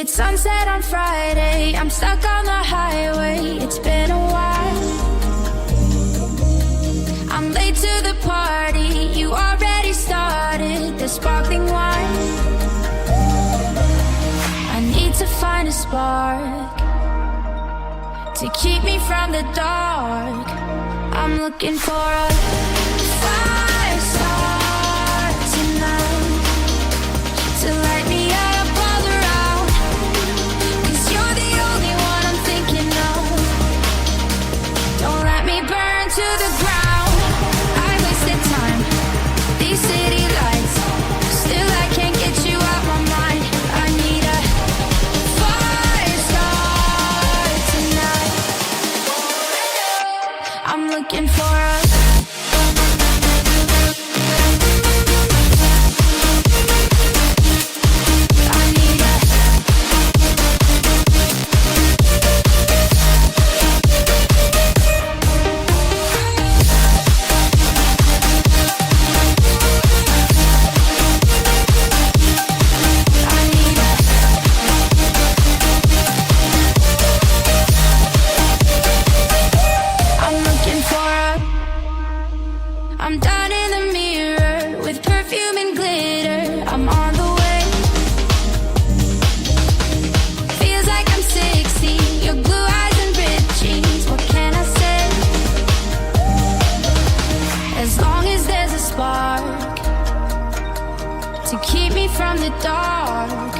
It's sunset on Friday, I'm stuck on the highway. It's been a while. I'm late to the party, you already started the sparkling wine. I need to find a spark to keep me from the dark. I'm looking for a fire star tonight to light me up all around. 'Cause you're the only one I'm thinking of. Don't let me burn to the ground. I wasted time, these city lights, still I can't get you out my mind. I need a fire star tonight. I'm looking for a I'm done in the mirror with perfume and glitter. I'm on the way. Feels like I'm 60, your blue eyes and ripped jeans. What can I say? As long as there's a spark to keep me from the dark.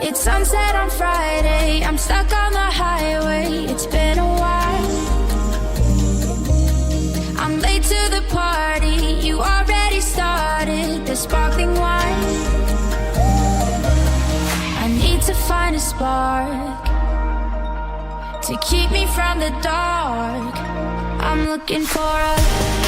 It's sunset on Friday, I'm stuck on the highway. It's been a while. I'm late to the party, you already started the sparkling wine. I need to find a spark to keep me from the dark. I'm looking for a